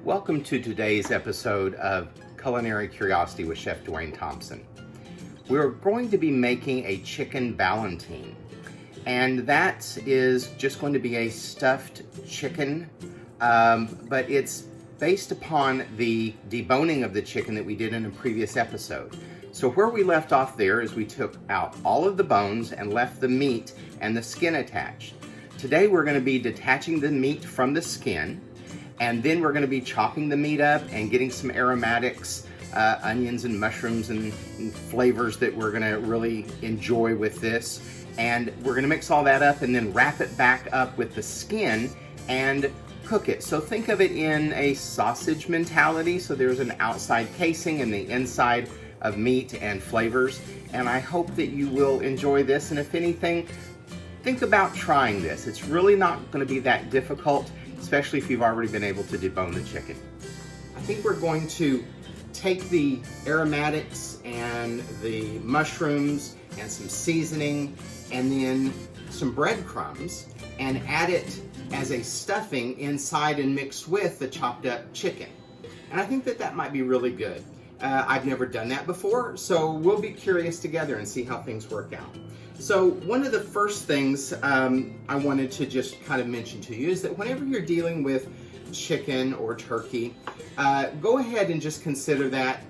Welcome to today's episode of Culinary Curiosity with Chef Duane Thompson. We're going to be making a chicken ballotine, and that is just going to be a stuffed chicken, but it's based upon the deboning of the chicken that we did in a previous episode. So where we left off there is we took out all of the bones and left the meat and the skin attached. Today we're going to be detaching the meat from the skin, and then we're going to be chopping the meat up and getting some aromatics, onions and mushrooms and flavors that we're going to really enjoy with this. And we're going to mix all that up and then wrap it back up with the skin and cook it. So think of it in a sausage mentality. So there's an outside casing and the inside of meat and flavors. And I hope that you will enjoy this. And if anything, think about trying this. It's really not going to be that difficult, especially if you've already been able to debone the chicken. I think we're going to take the aromatics and the mushrooms and some seasoning and then some breadcrumbs and add it as a stuffing inside and mix with the chopped up chicken. And I think that that might be really good. I've never done that before, so we'll be curious together and see how things work out. So one of the first things I wanted to just kind of mention to you is that whenever you're dealing with chicken or turkey, go ahead and just consider that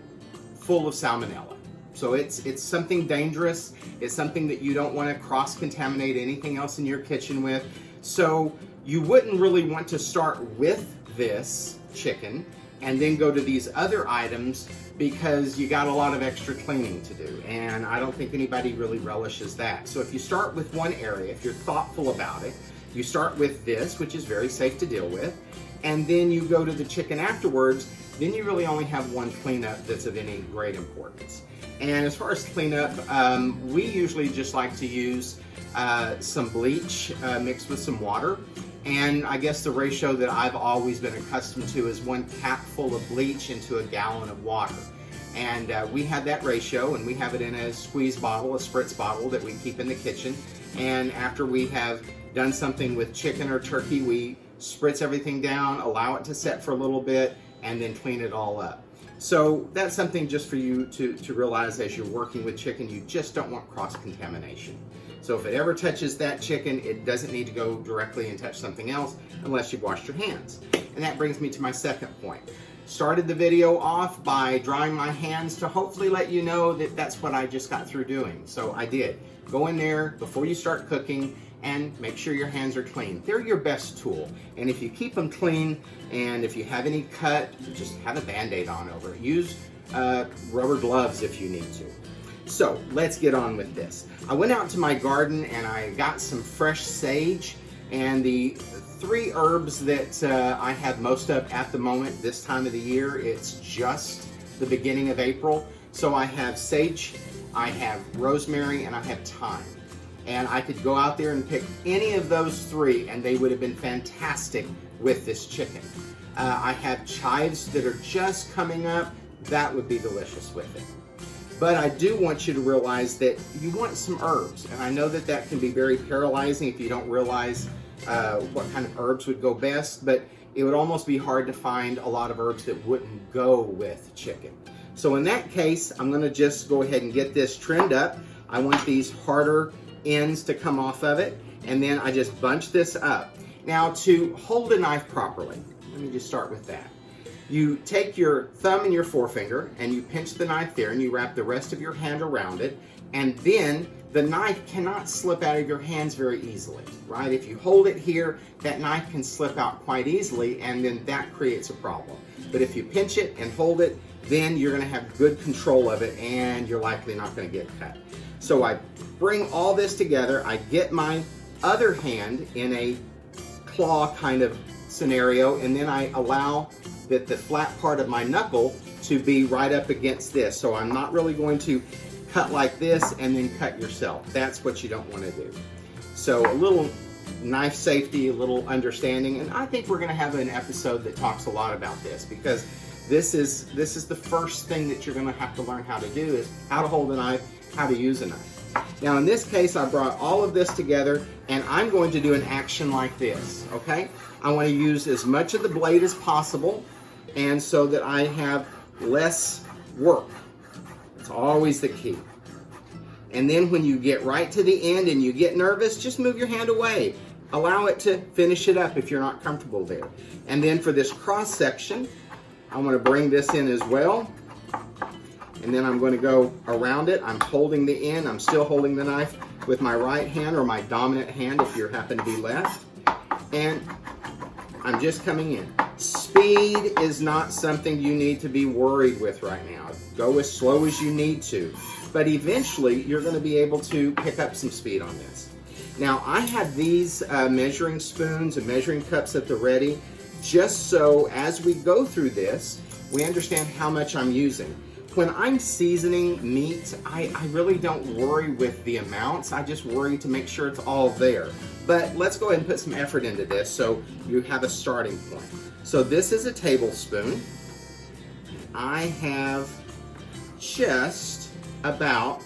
full of salmonella. So it's something dangerous. It's something that you don't want to cross-contaminate anything else in your kitchen with. So you wouldn't really want to start with this chicken and then go to these other items because you got a lot of extra cleaning to do, and I don't think anybody really relishes that. So if you start with one area, if you're thoughtful about it, you start with this, which is very safe to deal with, and then you go to the chicken afterwards, then you really only have one cleanup that's of any great importance. And as far as cleanup, we usually just like to use some bleach mixed with some water. And I guess the ratio that I've always been accustomed to is 1 cap full of bleach into a gallon of water. And we have that ratio, and we have it in a squeeze bottle, a spritz bottle that we keep in the kitchen. And after we have done something with chicken or turkey, we spritz everything down, allow it to set for a little bit, and then clean it all up. So that's something just for you to realize as you're working with chicken. You just don't want cross-contamination. So if it ever touches that chicken, it doesn't need to go directly and touch something else unless you've washed your hands. And that brings me to my second point. Started the video off by drying my hands to hopefully let you know that that's what I just got through doing. So I did. Go in there before you start cooking and make sure your hands are clean. They're your best tool. And if you keep them clean, and if you have any cut, just have a Band-Aid on over it. Use rubber gloves if you need to. So let's get on with this. I went out to my garden and I got some fresh sage, and the 3 herbs that I have most of at the moment this time of the year. It's just the beginning of April. So I have sage, I have rosemary, and I have thyme. And I could go out there and pick any of those 3 and they would have been fantastic with this chicken. I have chives that are just coming up. That would be delicious with it. But I do want you to realize that you want some herbs. And I know that that can be very paralyzing if you don't realize what kind of herbs would go best, but it would almost be hard to find a lot of herbs that wouldn't go with chicken. So in that case, I'm gonna just go ahead and get this trimmed up. I want these harder ends to come off of it, and then I just bunch this up. Now, to hold a knife properly, let me just start with that. You take your thumb and your forefinger and you pinch the knife there and you wrap the rest of your hand around it, and then the knife cannot slip out of your hands very easily, right? If you hold it here, that knife can slip out quite easily, and then that creates a problem. But if you pinch it and hold it, then you're gonna have good control of it and you're likely not gonna get cut. So I bring all this together, I get my other hand in a claw kind of scenario, and then I allow that the flat part of my knuckle to be right up against this. So I'm not really going to cut like this and then cut yourself. That's what you don't want to do. So a little knife safety, a little understanding, and I think we're going to have an episode that talks a lot about this, because this is the first thing that you're going to have to learn how to do, is how to hold a knife, how to use a knife. Now in this case, I brought all of this together, and I'm going to do an action like this, okay? I want to use as much of the blade as possible, and so that I have less work. It's always the key. And then when you get right to the end and you get nervous, just move your hand away. Allow it to finish it up if you're not comfortable there. And then for this cross section, I want to bring this in as well. And then I'm going to go around it. I'm holding the end. I'm still holding the knife with my right hand, or my dominant hand if you happen to be left. And I'm just coming in. Speed is not something you need to be worried with right now. Go as slow as you need to. But eventually, you're going to be able to pick up some speed on this. Now, I have these measuring spoons and measuring cups at the ready, just so as we go through this, we understand how much I'm using. When I'm seasoning meat, I really don't worry with the amounts. I just worry to make sure it's all there. But let's go ahead and put some effort into this so you have a starting point. So this is a tablespoon. I have just about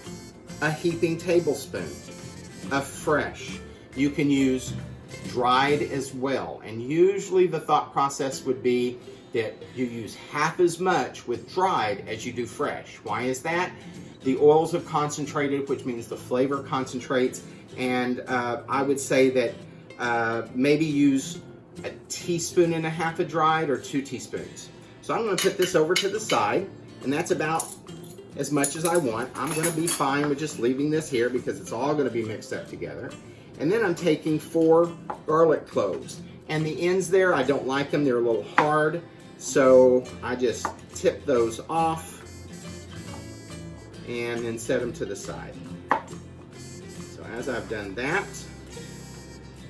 a heaping tablespoon of fresh. You can use dried as well. And usually the thought process would be that you use half as much with dried as you do fresh. Why is that? The oils have concentrated, which means the flavor concentrates. And I would say that maybe use a teaspoon and a half of dried, or 2 teaspoons. So I'm going to put this over to the side, and that's about as much as I want. I'm going to be fine with just leaving this here because it's all going to be mixed up together. And then I'm taking 4 garlic cloves. And the ends there, I don't like them. They're a little hard. So I just tip those off and then set them to the side. So as I've done that,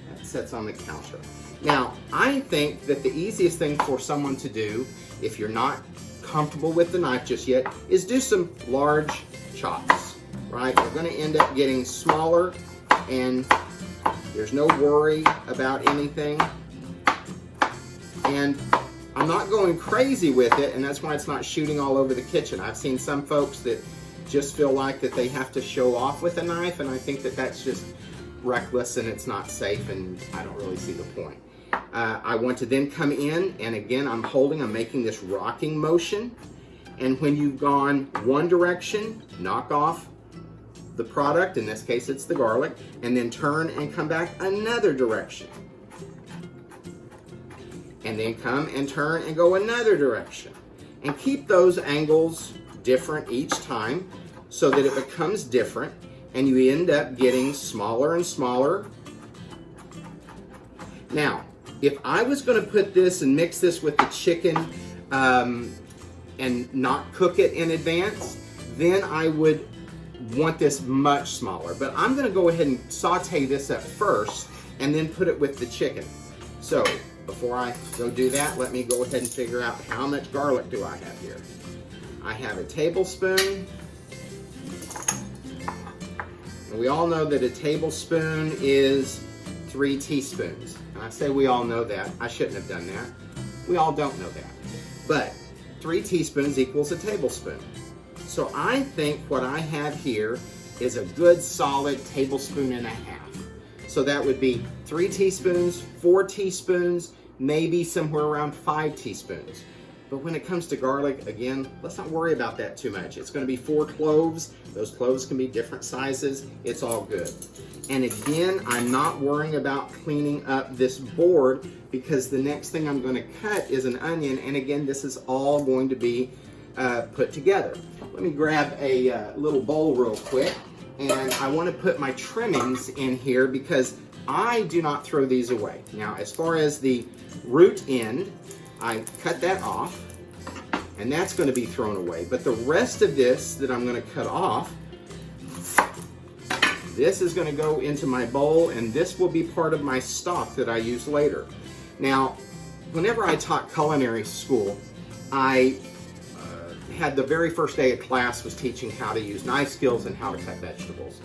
that sets on the counter. Now, I think that the easiest thing for someone to do, if you're not comfortable with the knife just yet, is do some large chops, right? You're going to end up getting smaller, and there's no worry about anything. And I'm not going crazy with it, and that's why it's not shooting all over the kitchen. I've seen some folks that just feel like that they have to show off with a knife, and I think that that's just reckless and it's not safe, and I don't really see the point. I want to then come in, and again, I'm making this rocking motion, and when you've gone one direction, knock off the product, in this case it's the garlic, and then turn and come back another direction. And then come and turn and go another direction. And keep those angles different each time so that it becomes different, and you end up getting smaller and smaller. Now, if I was going to put this and mix this with the chicken and not cook it in advance, then I would want this much smaller. But I'm going to go ahead and saute this up first and then put it with the chicken. So before I go do that, let me go ahead and figure out how much garlic do I have here. I have a tablespoon. And we all know that a tablespoon is 3 teaspoons. And I say we all know that. I shouldn't have done that. We all don't know that. But 3 teaspoons equals a tablespoon. So I think what I have here is a good solid tablespoon and a half. So that would be 3 teaspoons, 4 teaspoons, maybe somewhere around 5 teaspoons. But when it comes to garlic, again, let's not worry about that too much. It's going to be 4 cloves. Those cloves can be different sizes. It's all good. And again, I'm not worrying about cleaning up this board because the next thing I'm going to cut is an onion. And again, this is all going to be put together. Let me grab a little bowl real quick. And I want to put my trimmings in here because I do not throw these away. Now, as far as the root end, I cut that off, and that's going to be thrown away. But the rest of this that I'm going to cut off, this is going to go into my bowl, and this will be part of my stock that I use later. Now, whenever I taught culinary school, I had the very first day of class was teaching how to use knife skills and how to cut vegetables.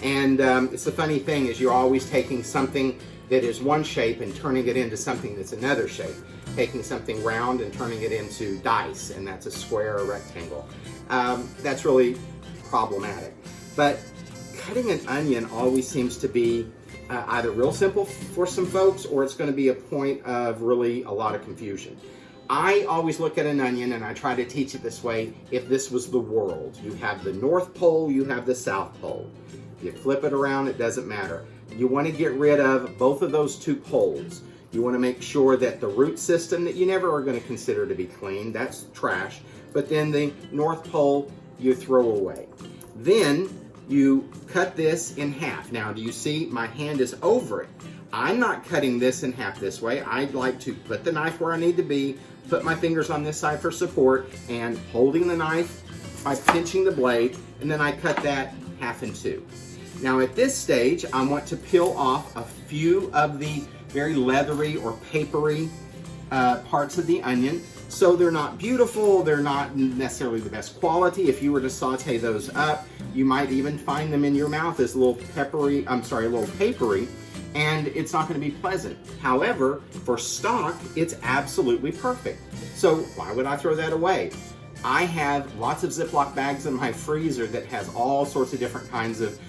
And it's the funny thing is you're always taking something that is one shape and turning it into something that's another shape. Taking something round and turning it into dice, and that's a square or rectangle. That's really problematic. But cutting an onion always seems to be either real simple for some folks, or it's going to be a point of really a lot of confusion. I always look at an onion and I try to teach it this way. If this was the world, you have the North Pole, you have the South Pole. You flip it around, it doesn't matter. You want to get rid of both of those two poles. You want to make sure that the root system that you never are going to consider to be clean, that's trash. But then the North Pole, you throw away. Then you cut this in half. Now, do you see my hand is over it? I'm not cutting this in half this way. I'd like to put the knife where I need to be, put my fingers on this side for support, and holding the knife by pinching the blade, and then I cut that half in two. Now at this stage, I want to peel off a few of the very leathery or papery parts of the onion. So they're not beautiful, they're not necessarily the best quality. If you were to saute those up, you might even find them in your mouth as a little papery, and it's not going to be pleasant. However, for stock, it's absolutely perfect. So why would I throw that away? I have lots of Ziploc bags in my freezer that has all sorts of different kinds of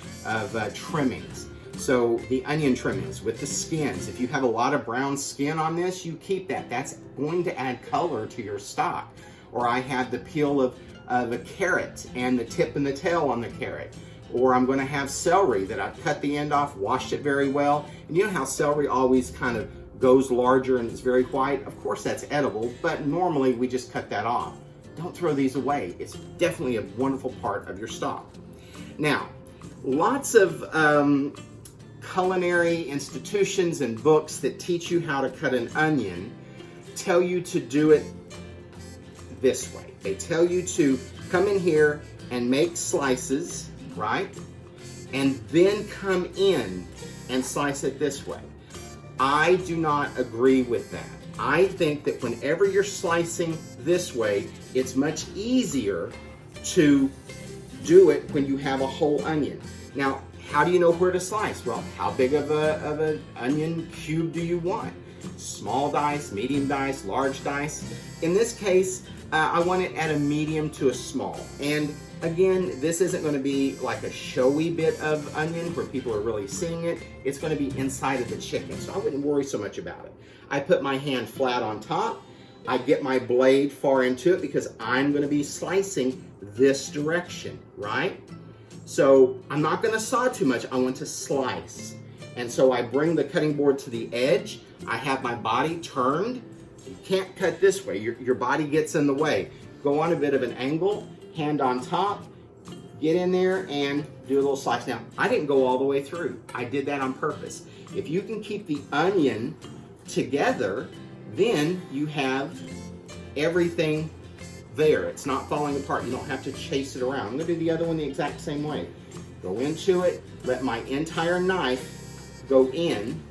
trimmings. So the onion trimmings with the skins, if you have a lot of brown skin on this, you keep that. That's going to add color to your stock. Or I have the peel of a carrot and the tip and the tail on the carrot. Or I'm going to have celery that I've cut the end off, washed it very well. And you know how celery always kind of goes larger and it's very white? Of course that's edible, but normally we just cut that off. Don't throw these away. It's definitely a wonderful part of your stock. Now, lots of culinary institutions and books that teach you how to cut an onion tell you to do it this way. They tell you to come in here and make slices, right? And then come in and slice it this way. I do not agree with that. I think that whenever you're slicing this way, it's much easier to do it when you have a whole onion. Now, how do you know where to slice? Well, how big of an onion cube do you want? Small dice, medium dice, large dice. In this case, I want it at a medium to a small. And again, this isn't going to be like a showy bit of onion where people are really seeing it. It's going to be inside of the chicken, so I wouldn't worry so much about it. I put my hand flat on top. I get my blade far into it because I'm going to be slicing this direction, right? So I'm not going to saw too much. I want to slice. And so I bring the cutting board to the edge. I have my body turned. You can't cut this way. Your body gets in the way. Go on a bit of an angle, hand on top, get in there and do a little slice. Now, I didn't go all the way through. I did that on purpose. If you can keep the onion together, then you have everything there. It's not falling apart. You don't have to chase it around. I'm going to do the other one the exact same way. Go into it, let my entire knife go in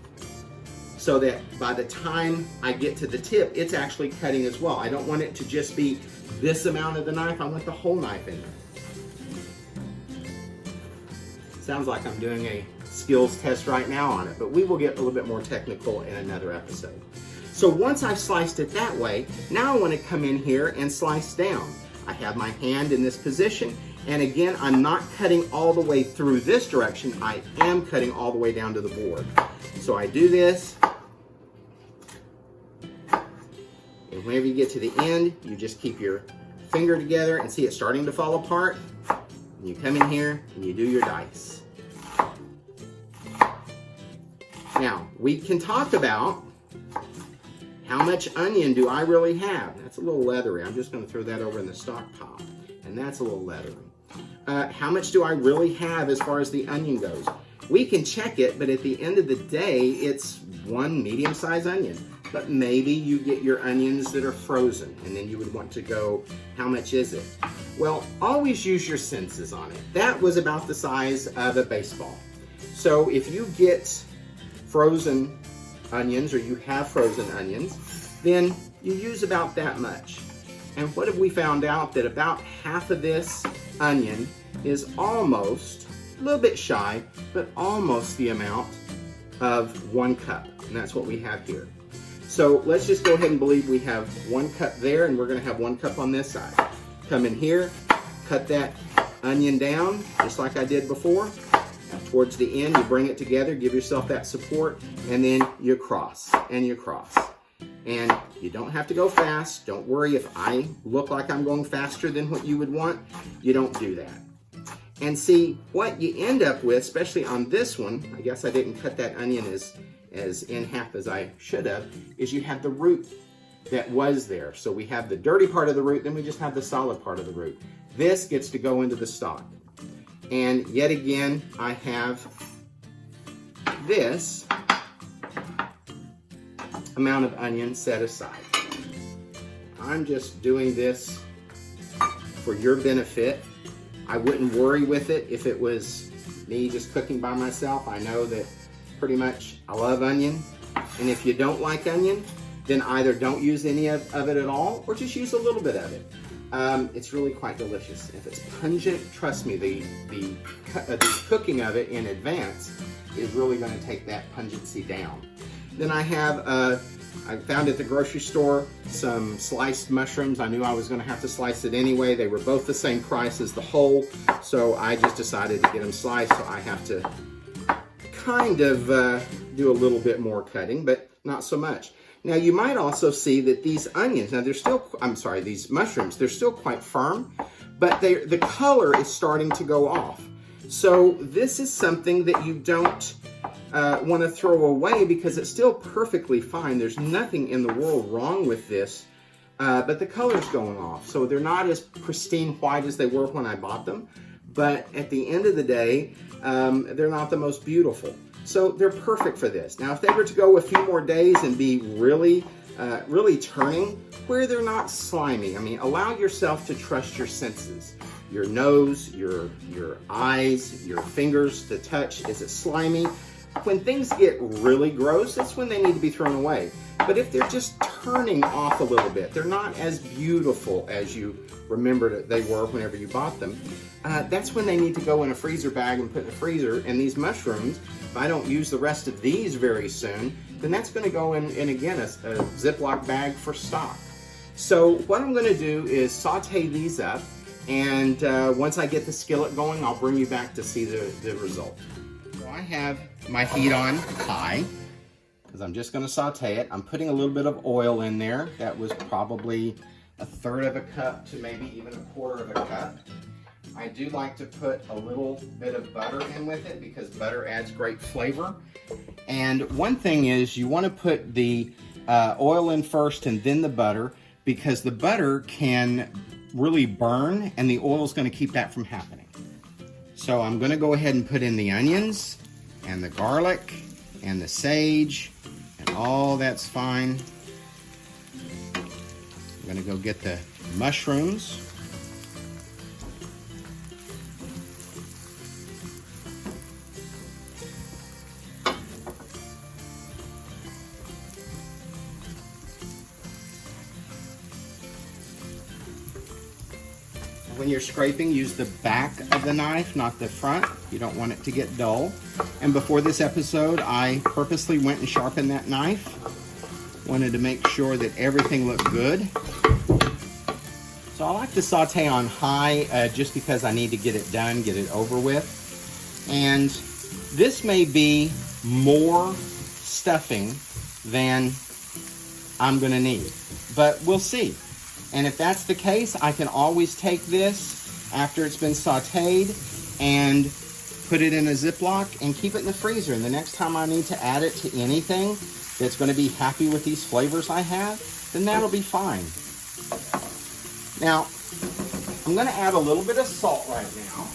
so that by the time I get to the tip, it's actually cutting as well. I don't want it to just be this amount of the knife. I want the whole knife in there. Sounds like I'm doing a skills test right now on it, but we will get a little bit more technical in another episode. So once I've sliced it that way, now I want to come in here and slice down. I have my hand in this position, and again, I'm not cutting all the way through this direction. I am cutting all the way down to the board. So I do this, and whenever you get to the end, you just keep your finger together and see it starting to fall apart. And you come in here and you do your dice. Now, we can talk about how much onion do I really have? That's a little leathery. I'm just going to throw that over in the stock pot. And that's a little leathery. How much do I really have as far as the onion goes? We can check it, but at the end of the day, it's one medium-sized onion. But maybe you get your onions that are frozen, and then you would want to go, how much is it? Well, always use your senses on it. That was about the size of a baseball. So if you get frozen onions, or you have frozen onions, then you use about that much. And what have we found out? That about half of this onion is almost, a little bit shy, but almost the amount of 1 cup. And that's what we have here. So let's just go ahead and believe we have 1 cup there, and we're going to have 1 cup on this side. Come in here, cut that onion down, just like I did before. Towards the end, you bring it together, give yourself that support, and then you cross, and you cross. And you don't have to go fast. Don't worry if I look like I'm going faster than what you would want. You don't do that. And see, what you end up with, especially on this one, I guess I didn't cut that onion as in half as I should have, is you have the root that was there. So we have the dirty part of the root, then we just have the solid part of the root. This gets to go into the stock. And yet again, I have this amount of onion set aside. I'm just doing this for your benefit. I wouldn't worry with it if it was me just cooking by myself. I know that pretty much I love onion. And if you don't like onion, then either don't use any of it at all or just use a little bit of it. It's really quite delicious. If it's pungent, trust me, the cooking of it in advance is really going to take that pungency down. Then I have, I found at the grocery store some sliced mushrooms. I knew I was going to have to slice it anyway. They were both the same price as the whole, so I just decided to get them sliced. So I have to kind of do a little bit more cutting, but not so much. Now you might also see that these onions, now they're still, these mushrooms, they're still quite firm, but the color is starting to go off. So this is something that you don't want to throw away because it's still perfectly fine. There's nothing in the world wrong with this, but the color's going off. So they're not as pristine white as they were when I bought them, but at the end of the day, they're not the most beautiful. So they're perfect for this. Now, if they were to go a few more days and be really turning, where they're not slimy, I mean, allow yourself to trust your senses. Your nose, your eyes, your fingers, the touch. Is it slimy? When things get really gross, that's when they need to be thrown away. But if they're just turning off a little bit, they're not as beautiful as you remembered that they were whenever you bought them, that's when they need to go in a freezer bag and put in the freezer. And these mushrooms, if I don't use the rest of these very soon, then that's going to go in again, a Ziploc bag for stock. So what I'm going to do is saute these up, and once I get the skillet going, I'll bring you back to see the result. So I have my heat on high, because I'm just going to saute it. I'm putting a little bit of oil in there. That was probably 1/3 of a cup to maybe even 1/4 of a cup. I do like to put a little bit of butter in with it because butter adds great flavor. And one thing is you want to put the oil in first and then the butter, because the butter can really burn and the oil is going to keep that from happening. So I'm going to go ahead and put in the onions and the garlic and the sage, and all that's fine. I'm going to go get the mushrooms. When you're scraping, use the back of the knife, not the front. You don't want it to get dull. And before this episode, I purposely went and sharpened that knife. Wanted to make sure that everything looked good. So I like to saute on high just because I need to get it done, get it over with. And this may be more stuffing than I'm gonna need, but we'll see. And if that's the case, I can always take this after it's been sauteed and put it in a Ziploc and keep it in the freezer. And the next time I need to add it to anything that's going to be happy with these flavors I have, then that'll be fine. Now, I'm going to add a little bit of salt right now.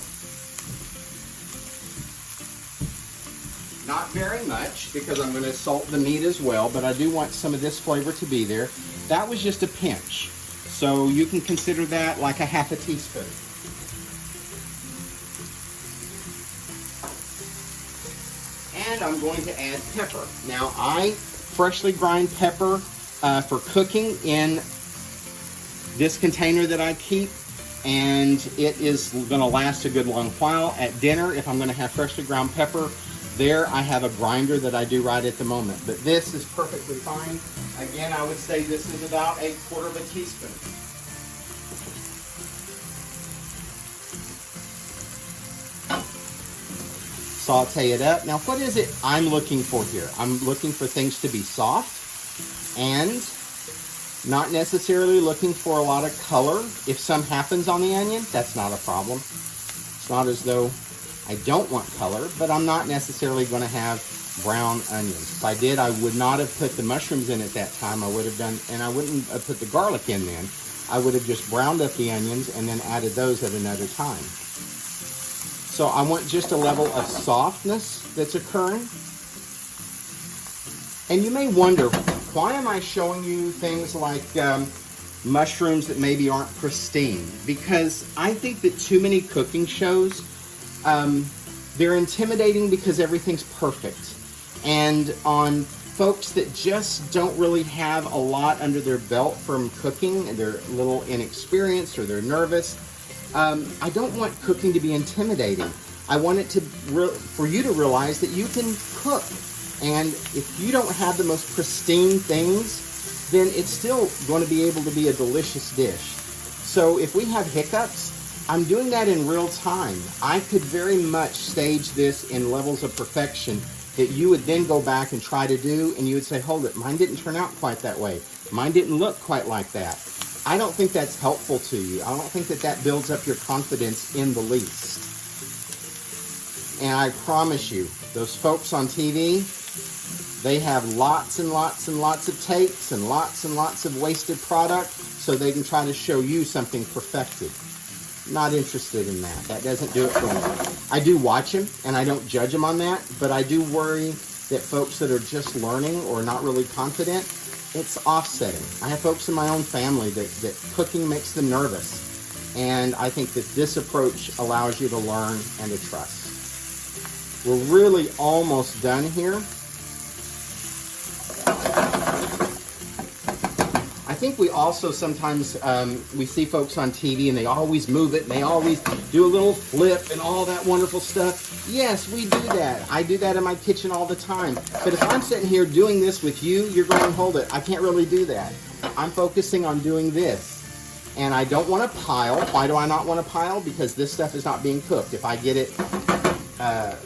Not very much, because I'm going to salt the meat as well, but I do want some of this flavor to be there. That was just a pinch. So you can consider that like a 1/2 teaspoon. And I'm going to add pepper. Now I freshly grind pepper for cooking in this container that I keep, and it is going to last a good long while. At dinner, if I'm going to have freshly ground pepper, there I have a grinder that I do right at the moment. But this is perfectly fine. Again, I would say this is about 1/4 of a teaspoon. Saute it up. Now, what is it I'm looking for here? I'm looking for things to be soft and Not necessarily looking for a lot of color. If some happens on the onion, that's not a problem. It's not as though I don't want color, but I'm not necessarily going to have brown onions. If I did, I would not have put the mushrooms in at that time. I would have done, and I wouldn't have put the garlic in then. I would have just browned up the onions and then added those at another time. So I want just a level of softness that's occurring. And you may wonder, why am I showing you things like mushrooms that maybe aren't pristine? Because I think that too many cooking shows, they're intimidating because everything's perfect. And on folks that just don't really have a lot under their belt from cooking, and they're a little inexperienced or they're nervous, I don't want cooking to be intimidating. I want it to for you to realize that you can cook. And if you don't have the most pristine things, then it's still going to be able to be a delicious dish. So if we have hiccups, I'm doing that in real time. I could very much stage this in levels of perfection that you would then go back and try to do, and you would say, hold it, mine didn't turn out quite that way. Mine didn't look quite like that. I don't think that's helpful to you. I don't think that that builds up your confidence in the least. And I promise you, those folks on TV, they have lots and lots and lots of takes and lots of wasted product so they can try to show you something perfected. Not interested in that. That doesn't do it for me. I do watch them and I don't judge them on that, but I do worry that folks that are just learning or not really confident, it's offsetting. I have folks in my own family that cooking makes them nervous. And I think that this approach allows you to learn and to trust. We're really almost done here. I think we also sometimes, we see folks on TV and they always move it and they always do a little flip and all that wonderful stuff. Yes, we do that. I do that in my kitchen all the time. But if I'm sitting here doing this with you, you're going, hold it, I can't really do that. I'm focusing on doing this. And I don't want to pile. Why do I not want to pile? Because this stuff is not being cooked. If I get it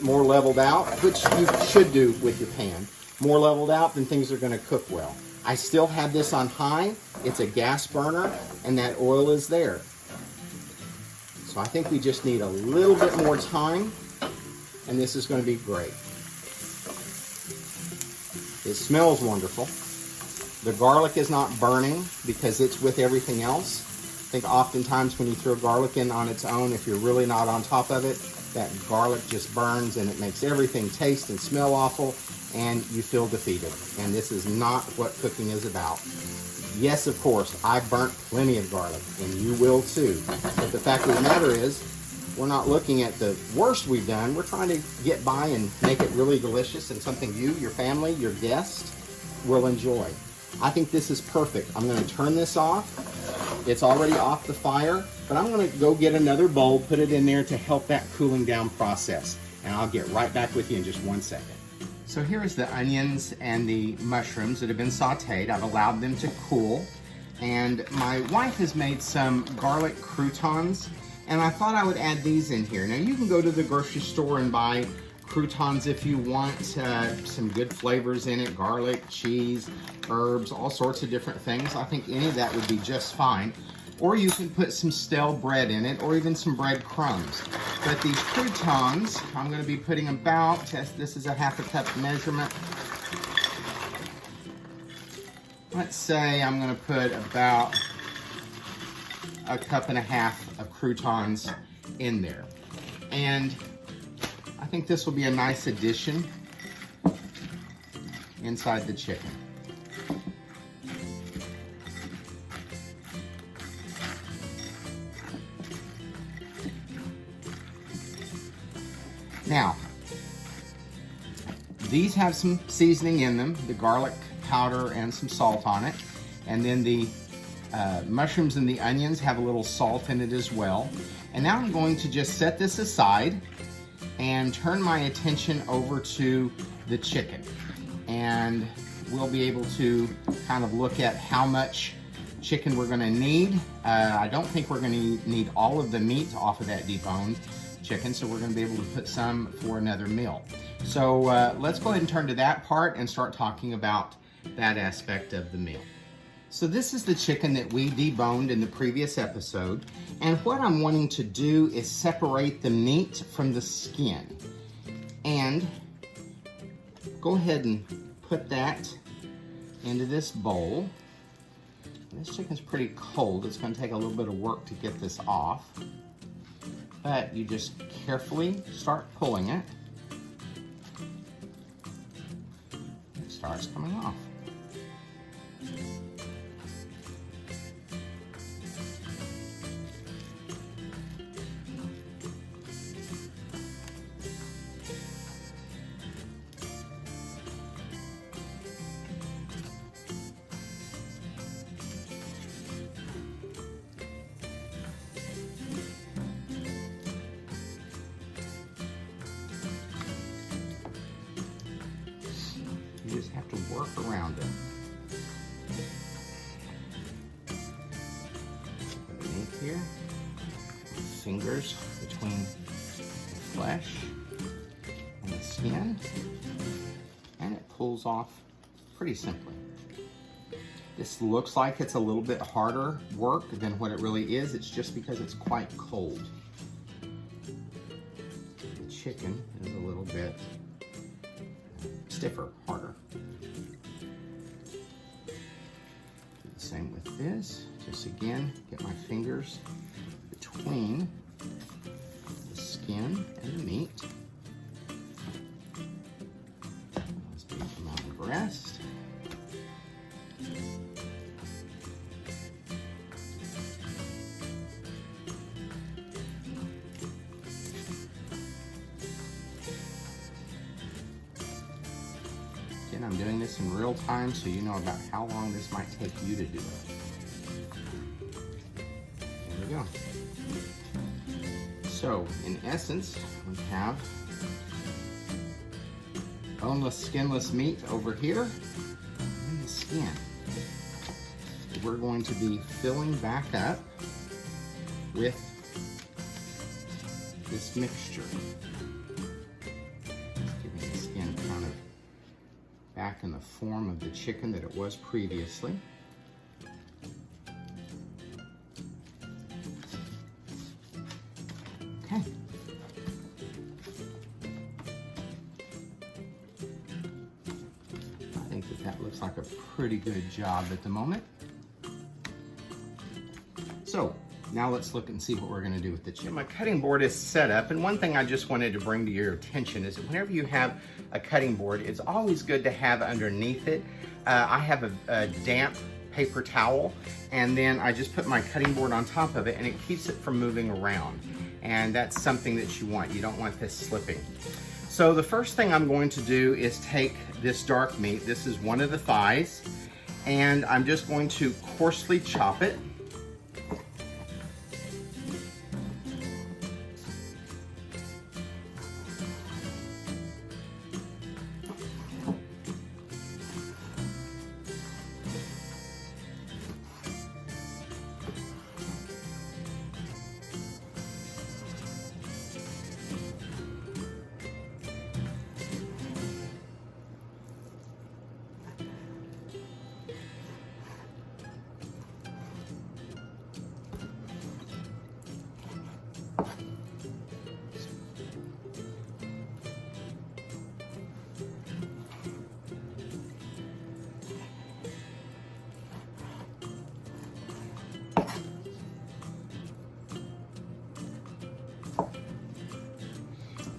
more leveled out, which you should do with your pan, more leveled out, then things are going to cook well. I still have this on high. It's a gas burner, and that oil is there. So I think we just need a little bit more time, and this is going to be great. It smells wonderful. The garlic is not burning because it's with everything else. I think oftentimes when you throw garlic in on its own, if you're really not on top of it, that garlic just burns and it makes everything taste and smell awful, and you feel defeated. And this is not what cooking is about. Yes, of course, I've burnt plenty of garlic, and you will too. But the fact of the matter is, we're not looking at the worst we've done. We're trying to get by and make it really delicious and something you, your family, your guest will enjoy. I think this is perfect. I'm going to turn this off. It's already off the fire, but I'm going to go get another bowl, put it in there to help that cooling down process. And I'll get right back with you in just 1 second. So here's the onions and the mushrooms that have been sauteed. I've allowed them to cool. And my wife has made some garlic croutons, and I thought I would add these in here. Now you can go to the grocery store and buy croutons if you want some good flavors in it, garlic, cheese, herbs, all sorts of different things. I think any of that would be just fine. Or you can put some stale bread in it, or even some bread crumbs. But these croutons, I'm going to be putting about, this is a ½ cup measurement. Let's say I'm going to put about 1.5 cups of croutons in there. And I think this will be a nice addition inside the chicken. Now, these have some seasoning in them, the garlic powder and some salt on it. And then the mushrooms and the onions have a little salt in it as well. And now I'm going to just set this aside and turn my attention over to the chicken. And we'll be able to kind of look at how much chicken we're going to need. I don't think we're going to need all of the meat off of that deboned chicken, so we're going to be able to put some for another meal. So let's go ahead and turn to that part and start talking about that aspect of the meal. So this is the chicken that we deboned in the previous episode. And what I'm wanting to do is separate the meat from the skin. And go ahead and put that into this bowl. This chicken's pretty cold. It's going to take a little bit of work to get this off. But you just carefully start pulling it. It starts coming off. You just have to work around it. Underneath here, fingers between the flesh and the skin, and it pulls off pretty simply. This looks like it's a little bit harder work than what it really is. It's just because it's quite cold. The chicken is a little bit stiffer, harder. Do the same with this. Just again, get my fingers between the skin and the meat. Let's beat them out of rest. Again, I'm doing this in real time so you know about how long this might take you to do it. There we go. So, in essence, we have boneless, skinless meat over here and the skin. We're going to be filling back up with this mixture. Giving the skin kind of back in the form of the chicken that it was previously. Okay. I think that looks like a pretty good job at the moment. So now let's look and see what we're going to do with the chicken. My cutting board is set up, and one thing I just wanted to bring to your attention is that whenever you have a cutting board, it's always good to have underneath it. I have a damp paper towel, and then I just put my cutting board on top of it, and it keeps it from moving around. And that's something that you want. You don't want this slipping. So the first thing I'm going to do is take this dark meat. This is one of the thighs, and I'm just going to coarsely chop it.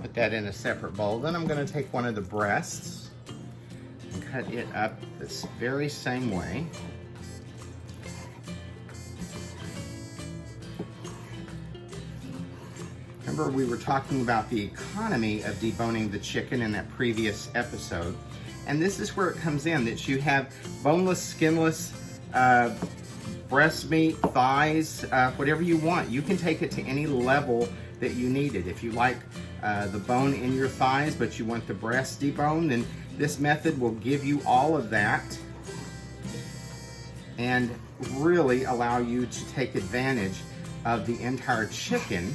Put that in a separate bowl. Then I'm going to take one of the breasts and cut it up this very same way. Remember, we were talking about the economy of deboning the chicken in that previous episode. And this is where it comes in, that you have boneless, skinless, breast meat, thighs, whatever you want. You can take it to any level that you need it. If you like the bone in your thighs, but you want the breast deboned, then this method will give you all of that and really allow you to take advantage of the entire chicken,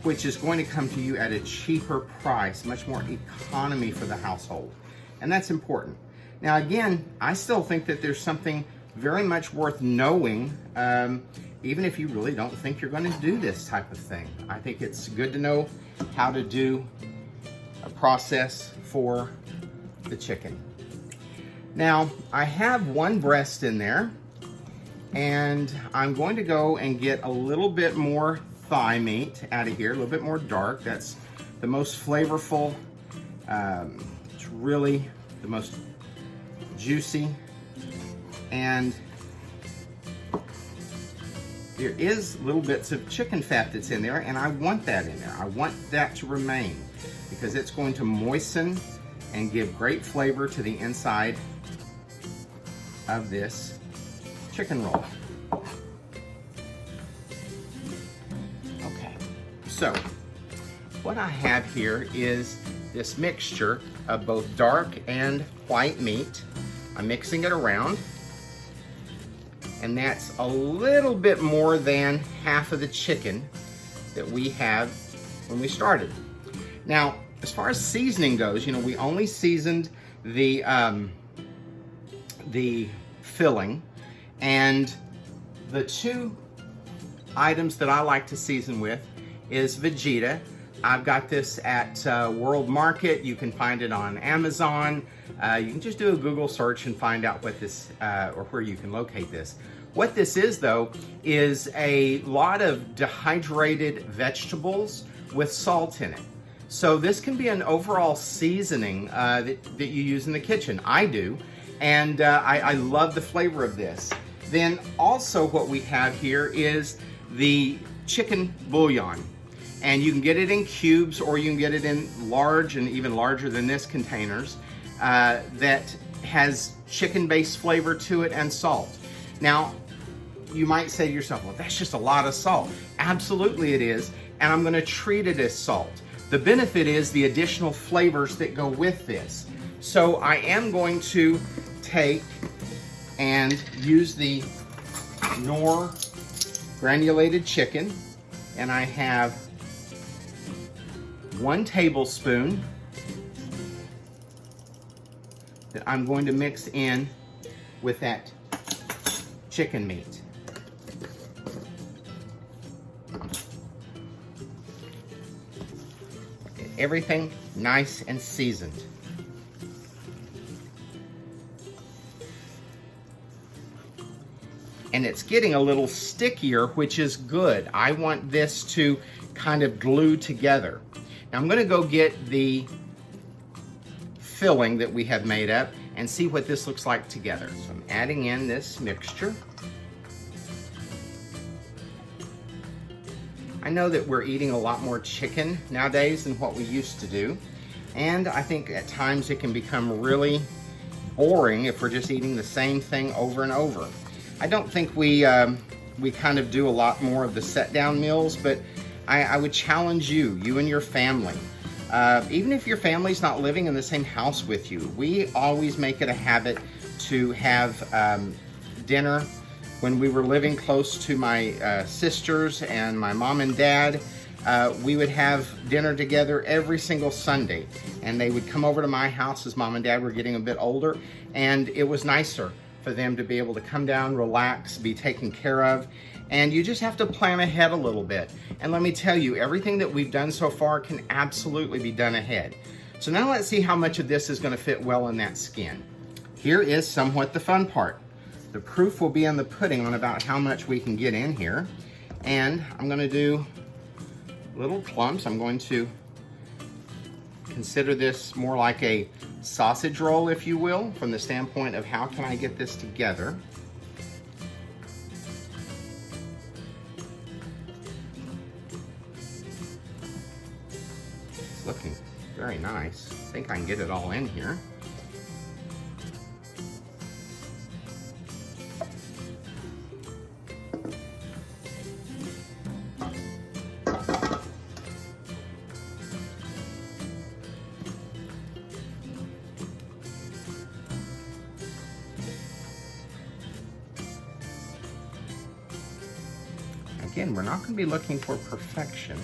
which is going to come to you at a cheaper price, much more economy for the household. And that's important. Now again, I still think that there's something very much worth knowing, even if you really don't think you're going to do this type of thing. I think it's good to know how to do a process for the chicken. Now, I have one breast in there, and I'm going to go and get a little bit more thigh meat out of here, a little bit more dark. That's the most flavorful. It's really the most juicy, and there is little bits of chicken fat that's in there, and I want that in there. I want that to remain because it's going to moisten and give great flavor to the inside of this chicken roll. Okay, so what I have here is this mixture of both dark and white meat. I'm mixing it around, and that's a little bit more than half of the chicken that we have when we started. Now, as far as seasoning goes, you know, we only seasoned the filling, and the two items that I like to season with is Vegeta. I've got this at World Market. You can find it on Amazon. You can just do a Google search and find out what this, or where you can locate this. What this is, though, is a lot of dehydrated vegetables with salt in it. So this can be an overall seasoning that you use in the kitchen. I do, and I love the flavor of this. Then also what we have here is the chicken bouillon. And you can get it in cubes, or you can get it in large and even larger than this containers that has chicken-based flavor to it and salt. Now, you might say to yourself, well, that's just a lot of salt. Absolutely it is, and I'm gonna treat it as salt. The benefit is the additional flavors that go with this. So I am going to take and use the Knorr granulated chicken, and I have 1 tablespoon that I'm going to mix in with that chicken meat. Get everything nice and seasoned. And it's getting a little stickier, which is good. I want this to kind of glue together. Now I'm gonna go get the filling that we have made up and see what this looks like together. So I'm adding in this mixture. I know that we're eating a lot more chicken nowadays than what we used to do. And I think at times it can become really boring if we're just eating the same thing over and over. I don't think we kind of do a lot more of the set down meals, but I would challenge you and your family. Even if your family's not living in the same house with you, we always make it a habit to have dinner. When we were living close to my sisters and my mom and dad, we would have dinner together every single Sunday. And they would come over to my house as mom and dad were getting a bit older, and it was nicer for them to be able to come down, relax, be taken care of. And you just have to plan ahead a little bit. And let me tell you, everything that we've done so far can absolutely be done ahead. So now let's see how much of this is gonna fit well in that skin. Here is somewhat the fun part. The proof will be in the pudding on about how much we can get in here. And I'm gonna do little clumps. I'm going to consider this more like a sausage roll, if you will, from the standpoint of how can I get this together. It's looking very nice. I think I can get it all in here. Again, we're not going to be looking for perfection.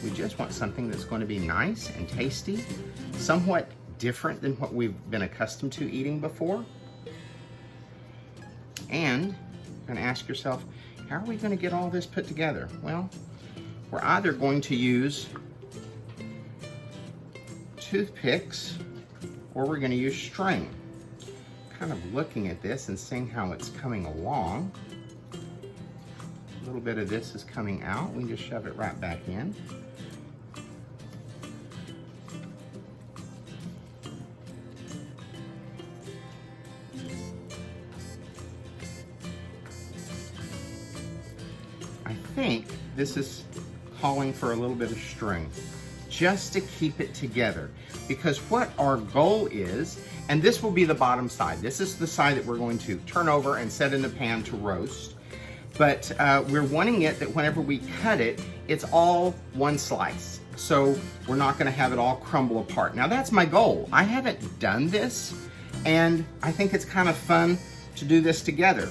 We just want something that's going to be nice and tasty, somewhat different than what we've been accustomed to eating before. And you're gonna ask yourself, how are we gonna get all this put together? Well, we're either going to use toothpicks or we're gonna use string. Kind of looking at this and seeing how it's coming along. A little bit of this is coming out. We can just shove it right back in. I think this is calling for a little bit of string, just to keep it together. Because what our goal is, and this will be the bottom side. This is the side that we're going to turn over and set in the pan to roast. But we're wanting it that whenever we cut it, it's all one slice. So we're not gonna have it all crumble apart. Now that's my goal. I haven't done this, and I think it's kind of fun to do this together.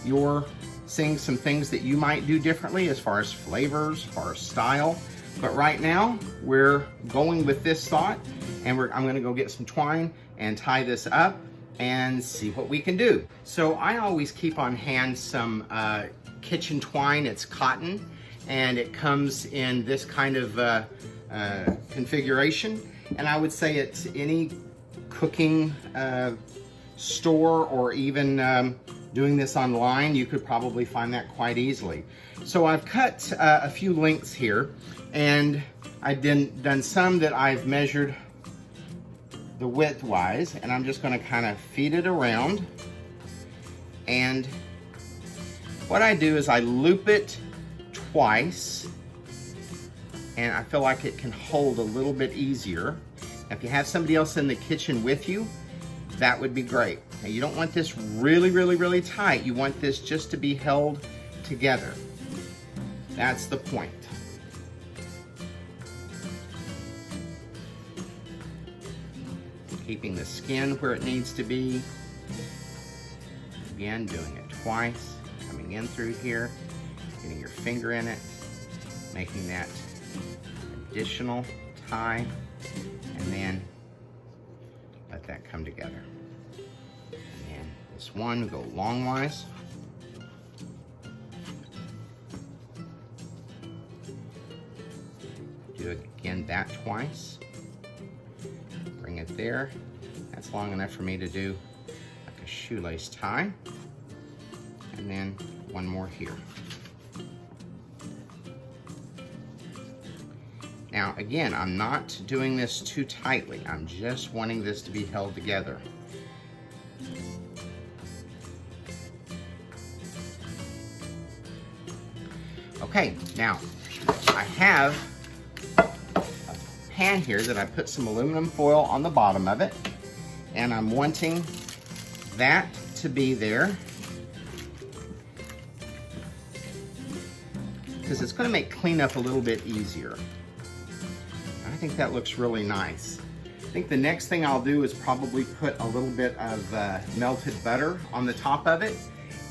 You're seeing some things that you might do differently as far as flavors, as far as style. But right now, we're going with this thought, and I'm gonna go get some twine and tie this up and see what we can do. So I always keep on hand some kitchen twine. It's cotton, and it comes in this kind of configuration. And I would say it's any cooking store, or even doing this online, you could probably find that quite easily. So I've cut a few lengths here, and I've done some that I've measured the width-wise, and I'm just gonna kind of feed it around. And what I do is I loop it twice, and I feel like it can hold a little bit easier. If you have somebody else in the kitchen with you, that would be great. Now, you don't want this really, really, really tight. You want this just to be held together. That's the point. Keeping the skin where it needs to be. Again, doing it twice, coming in through here, getting your finger in it, making that additional tie, and then let that come together. And then this one will go longwise. Do it again that twice. Bring it there. That's long enough for me to do like a shoelace tie. And then one more here. Now again, I'm not doing this too tightly. I'm just wanting this to be held together. Okay, now I have pan here that I put some aluminum foil on the bottom of it, and I'm wanting that to be there because it's going to make cleanup a little bit easier. I think that looks really nice. I think the next thing I'll do is probably put a little bit of melted butter on the top of it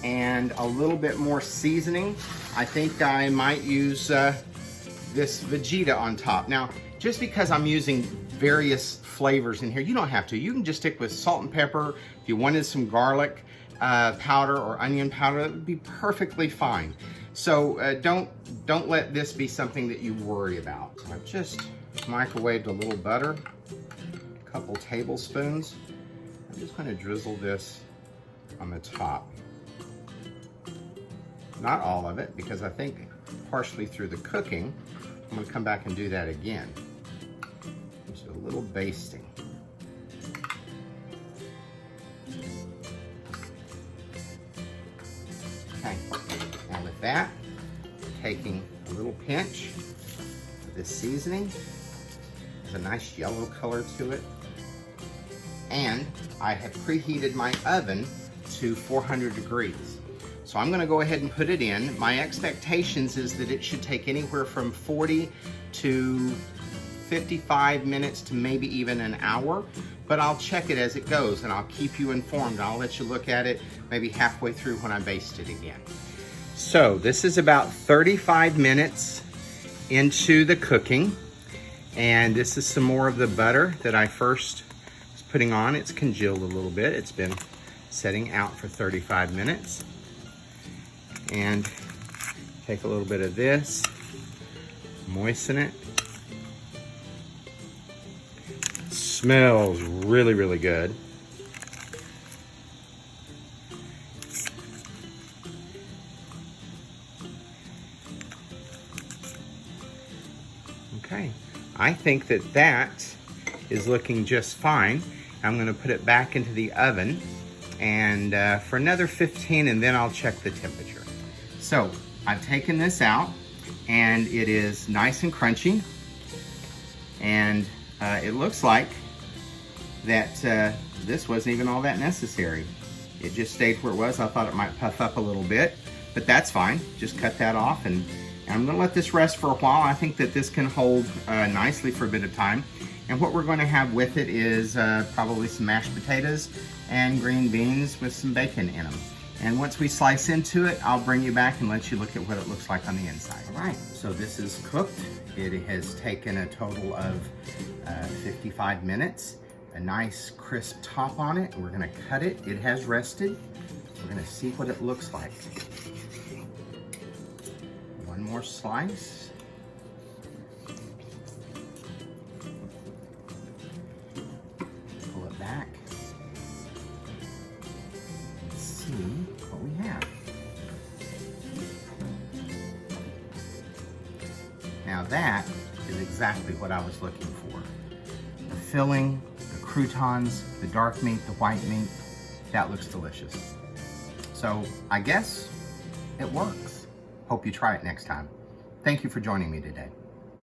and a little bit more seasoning. I think I might use this Vegeta on top. Now, just because I'm using various flavors in here, you don't have to. You can just stick with salt and pepper. If you wanted some garlic powder or onion powder, that would be perfectly fine. So don't let this be something that you worry about. So I've just microwaved a little butter, a couple tablespoons. I'm just going to drizzle this on the top. Not all of it, because I think partially through the cooking, I'm going to come back and do that again. Just a little basting. Okay, and with that, taking a little pinch of this seasoning. There's a nice yellow color to it. And I have preheated my oven to 400 degrees. So I'm gonna go ahead and put it in. My expectations is that it should take anywhere from 40 to 55 minutes to maybe even an hour, but I'll check it as it goes and I'll keep you informed. I'll let you look at it maybe halfway through when I baste it again. So this is about 35 minutes into the cooking, and this is some more of the butter that I first was putting on. It's congealed a little bit. It's been setting out for 35 minutes. And take a little bit of this, moisten it. Smells really, really good. Okay, I think that that is looking just fine. I'm gonna put it back into the oven and for another 15, and then I'll check the temperature. So I've taken this out and it is nice and crunchy, and it looks like that this wasn't even all that necessary. It just stayed where it was. I thought it might puff up a little bit, but that's fine. Just cut that off, and I'm gonna let this rest for a while. I think that this can hold nicely for a bit of time. And what we're gonna have with it is probably some mashed potatoes and green beans with some bacon in them. And once we slice into it, I'll bring you back and let you look at what it looks like on the inside. All right, so this is cooked. It has taken a total of 55 minutes. A nice crisp top on it. We're gonna cut it. It has rested. We're gonna see what it looks like. One more slice. Pull it back. Let's see what we have. Now that is exactly what I was looking for. The filling, the croutons, the dark meat, the white meat, that looks delicious. So I guess it works. Hope you try it next time. Thank you for joining me today.